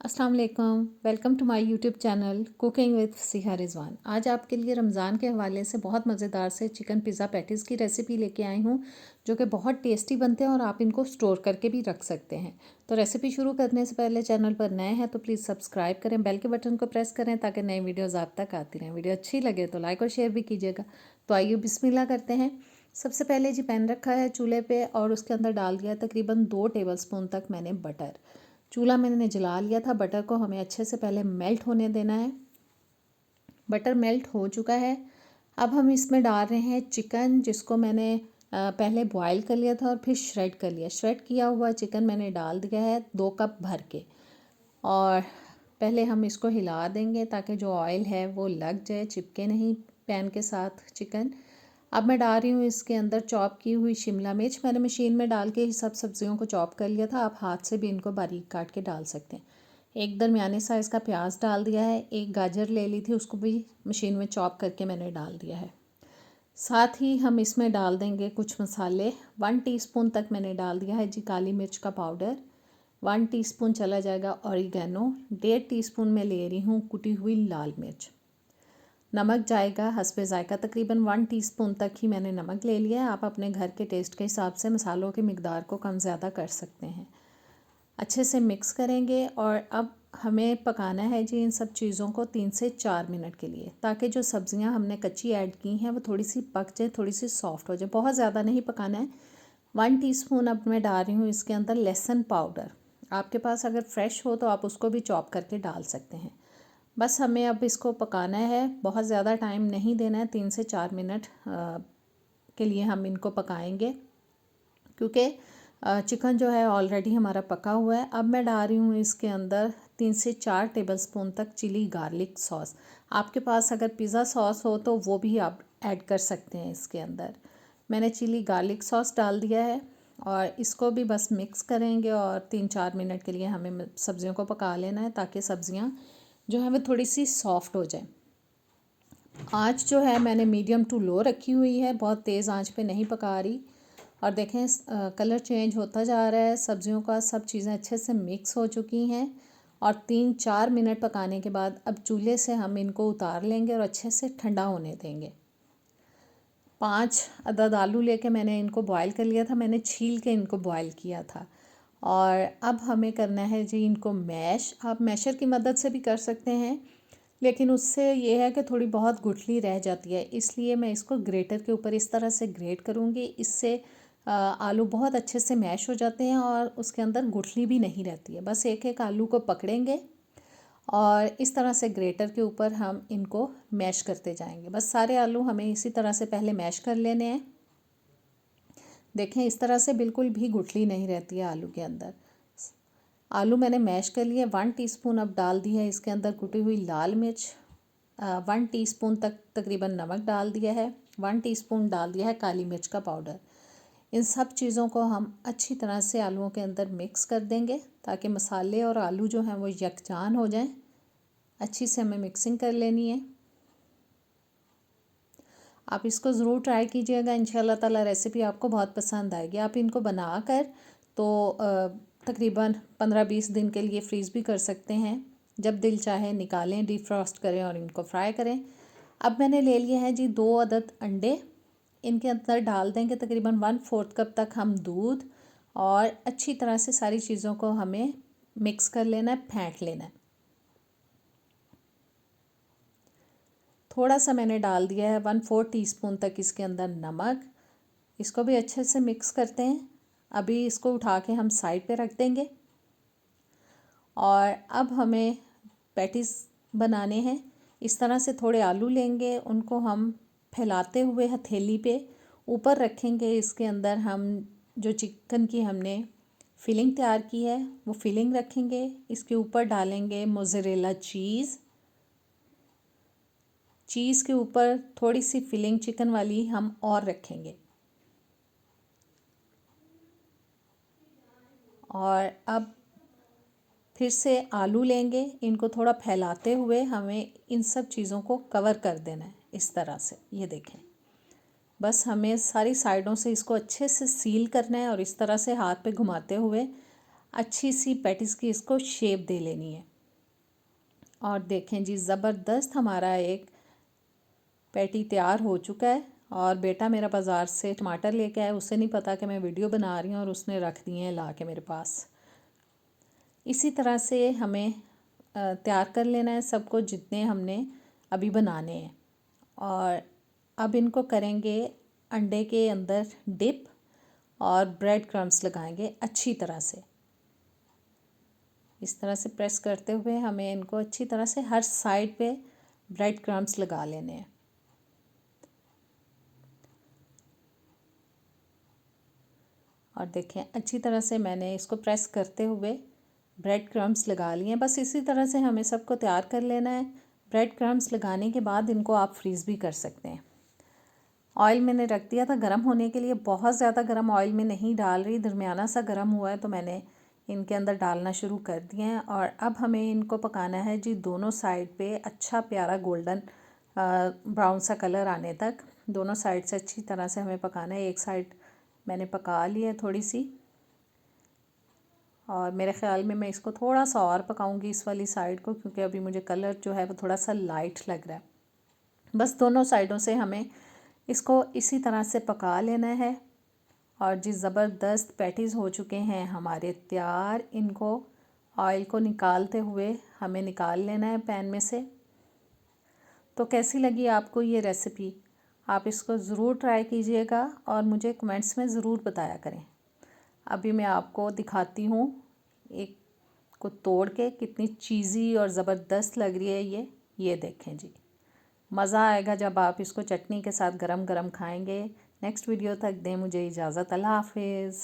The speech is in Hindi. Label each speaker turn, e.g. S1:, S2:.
S1: अस्सलाम वालेकुम, welcome to my YouTube channel cooking with Siha Rizwan. आज आपके लिए रमज़ान के हवाले से बहुत मज़ेदार से चिकन पिज़्ज़ा पैटीज़ की रेसिपी लेके आई हूँ, जो कि बहुत टेस्टी बनते हैं और आप इनको स्टोर करके भी रख सकते हैं। तो रेसिपी शुरू करने से पहले चैनल पर नए हैं तो प्लीज़ सब्सक्राइब करें, बेल के बटन को प्रेस करें ताकि नई वीडियोज़ आप तक आती रहें। वीडियो अच्छी लगे तो लाइक और शेयर भी कीजिएगा। तो आइए बिस्मिल्लाह करते हैं। सबसे पहले जी पैन रखा है चूल्हे पे और उसके अंदर डाल दिया तकरीबन 2 टेबलस्पून तक मैंने बटर। चूल्हा मैंने जला लिया था। बटर को हमें अच्छे से पहले मेल्ट होने देना है। बटर मेल्ट हो चुका है। अब हम इसमें डाल रहे हैं चिकन, जिसको मैंने पहले बॉईल कर लिया था और फिर श्रेड कर लिया। श्रेड किया हुआ चिकन मैंने डाल दिया है 2 कप भर के, और पहले हम इसको हिला देंगे ताकि जो ऑयल है वो लग जाए, चिपके नहीं पैन के साथ चिकन। अब मैं डाल रही हूँ इसके अंदर चॉप की हुई शिमला मिर्च। मैंने मशीन में डाल के ही सब सब्जियों को चॉप कर लिया था। आप हाथ से भी इनको बारीक काट के डाल सकते हैं। एक दरमियाने साइज़ का प्याज डाल दिया है। एक गाजर ले ली थी, उसको भी मशीन में चॉप करके मैंने डाल दिया है। साथ ही हम इसमें डाल देंगे कुछ मसाले। 1 टीस्पून तक मैंने डाल दिया है जी काली मिर्च का पाउडर। 1 टीस्पून चला जाएगा ऑरिगेनो। 1.5 टीस्पून मैं ले रही हूँ कुटी हुई लाल मिर्च। नमक जाएगा हस्बे ज़ायका, तकरीबन 1 टीस्पून तक ही मैंने नमक ले लिया है। आप अपने घर के टेस्ट के हिसाब से मसालों की मिकदार को कम ज़्यादा कर सकते हैं। अच्छे से मिक्स करेंगे और अब हमें पकाना है जी इन सब चीज़ों को 3 से 4 मिनट के लिए, ताकि जो सब्ज़ियां हमने कच्ची ऐड की हैं वो थोड़ी सी पक जाए, थोड़ी सी सॉफ्ट हो जाए। बहुत ज़्यादा नहीं पकाना है। 1 टीस्पून अब मैं डाल रही हूँ इसके अंदर लहसुन पाउडर। आपके पास अगर फ्रेश हो तो आप उसको भी चॉप करके डाल सकते हैं। बस हमें अब इसको पकाना है, बहुत ज़्यादा टाइम नहीं देना है। 3 से 4 मिनट के लिए हम इनको पकाएंगे, क्योंकि चिकन जो है ऑलरेडी हमारा पका हुआ है। अब मैं डाल रही हूँ इसके अंदर 3 से 4 टेबलस्पून तक चिली गार्लिक सॉस। आपके पास अगर पिज़्ज़ा सॉस हो तो वो भी आप ऐड कर सकते हैं इसके अंदर। मैंने चिली गार्लिक सॉस डाल दिया है और इसको भी बस मिक्स करेंगे और 3-4 मिनट के लिए हमें सब्ज़ियों को पका लेना है, ताकि सब्ज़ियाँ जो है वो थोड़ी सी सॉफ्ट हो जाए। आँच जो है मैंने मीडियम टू लो रखी हुई है, बहुत तेज़ आंच पे नहीं पका रही। और देखें कलर चेंज होता जा रहा है सब्जियों का। सब चीज़ें अच्छे से मिक्स हो चुकी हैं और 3-4 मिनट पकाने के बाद अब चूल्हे से हम इनको उतार लेंगे और अच्छे से ठंडा होने देंगे। 5 अदद आलू लेके मैंने इनको बॉईल कर लिया था। मैंने छील के इनको बॉईल किया था। और अब हमें करना है जी इनको मैश। आप मैशर की मदद से भी कर सकते हैं, लेकिन उससे ये है कि थोड़ी बहुत गुठली रह जाती है, इसलिए मैं इसको ग्रेटर के ऊपर इस तरह से ग्रेट करूँगी। इससे आलू बहुत अच्छे से मैश हो जाते हैं और उसके अंदर गुठली भी नहीं रहती है। बस एक एक आलू को पकड़ेंगे और इस तरह से ग्रेटर के ऊपर हम इनको मैश करते जाएंगे। बस सारे आलू हमें इसी तरह से पहले मैश कर लेने हैं। देखें इस तरह से बिल्कुल भी गुठली नहीं रहती है आलू के अंदर। आलू मैंने मैश कर लिए। 1 टीस्पून अब डाल दी है इसके अंदर कुटी हुई लाल मिर्च। 1 टीस्पून तक तकरीबन नमक डाल दिया है। 1 टीस्पून डाल दिया है काली मिर्च का पाउडर। इन सब चीज़ों को हम अच्छी तरह से आलूओं के अंदर मिक्स कर देंगे, ताकि मसाले और आलू जो हैं वो यकजान हो जाएं। अच्छी से हमें मिक्सिंग कर लेनी है। आप इसको ज़रूर ट्राई कीजिएगा, इंशाल्लाह ताला रेसिपी आपको बहुत पसंद आएगी। आप इनको बनाकर तो तकरीबन 15-20 दिन के लिए फ्रीज़ भी कर सकते हैं। जब दिल चाहे निकालें, डिफ्रॉस्ट करें और इनको फ्राई करें। अब मैंने ले लिए हैं जी 2 अदद अंडे। इनके अंदर डाल देंगे तकरीबन 1/4 कप तक हम दूध, और अच्छी तरह से सारी चीज़ों को हमें मिक्स कर लेना है, फेंट लेना है। थोड़ा सा मैंने डाल दिया है 1/4 टीस्पून तक इसके अंदर नमक। इसको भी अच्छे से मिक्स करते हैं। अभी इसको उठा के हम साइड पे रख देंगे और अब हमें पैटीज़ बनाने हैं। इस तरह से थोड़े आलू लेंगे, उनको हम फैलाते हुए हथेली पे ऊपर रखेंगे। इसके अंदर हम जो चिकन की हमने फिलिंग तैयार की है वो फिलिंग रखेंगे। इसके ऊपर डालेंगे मोज़रेला चीज़। चीज़ के ऊपर थोड़ी सी फिलिंग चिकन वाली हम और रखेंगे। और अब फिर से आलू लेंगे, इनको थोड़ा फैलाते हुए हमें इन सब चीज़ों को कवर कर देना है इस तरह से। ये देखें, बस हमें सारी साइडों से इसको अच्छे से सील करना है और इस तरह से हाथ पे घुमाते हुए अच्छी सी पैटीज़ की इसको शेप दे लेनी है। और देखें जी, ज़बरदस्त हमारा एक पैटी तैयार हो चुका है। और बेटा मेरा बाज़ार से टमाटर लेके आया, उसे नहीं पता कि मैं वीडियो बना रही हूँ और उसने रख दिए हैं ला के मेरे पास। इसी तरह से हमें तैयार कर लेना है सबको, जितने हमने अभी बनाने हैं। और अब इनको करेंगे अंडे के अंदर डिप और ब्रेड क्रम्स लगाएंगे अच्छी तरह से। इस तरह से प्रेस करते हुए हमें इनको अच्छी तरह से हर साइड पे ब्रेड क्रम्स लगा लेने हैं। और देखें अच्छी तरह से मैंने इसको प्रेस करते हुए ब्रेड क्रम्स लगा लिए हैं। बस इसी तरह से हमें सबको तैयार कर लेना है। ब्रेड क्रम्स लगाने के बाद इनको आप फ्रीज़ भी कर सकते हैं। ऑयल मैंने रख दिया था गर्म होने के लिए, बहुत ज़्यादा गर्म ऑयल में नहीं डाल रही, दरमियाना सा गर्म हुआ है तो मैंने इनके अंदर डालना शुरू कर दिए हैं। और अब हमें इनको पकाना है जी दोनों साइड पे अच्छा प्यारा गोल्डन ब्राउन सा कलर आने तक। दोनों साइड से अच्छी तरह से हमें पकाना है। एक साइड मैंने पका ली है थोड़ी सी, और मेरे ख़्याल में मैं इसको थोड़ा सा और पकाऊंगी इस वाली साइड को, क्योंकि अभी मुझे कलर जो है वो थोड़ा सा लाइट लग रहा है। बस दोनों साइडों से हमें इसको इसी तरह से पका लेना है। और जी ज़बरदस्त पैटीज़ हो चुके हैं हमारे तैयार। इनको ऑयल को निकालते हुए हमें निकाल लेना है पैन में से। तो कैसी लगी आपको ये रेसिपी? आप इसको ज़रूर ट्राई कीजिएगा और मुझे कमेंट्स में ज़रूर बताया करें। अभी मैं आपको दिखाती हूँ एक को तोड़ के, कितनी चीज़ी और ज़बरदस्त लग रही है ये देखें जी। मज़ा आएगा जब आप इसको चटनी के साथ गरम गरम खाएंगे। नेक्स्ट वीडियो तक दें मुझे इजाज़त। अल्लाह हाफिज़।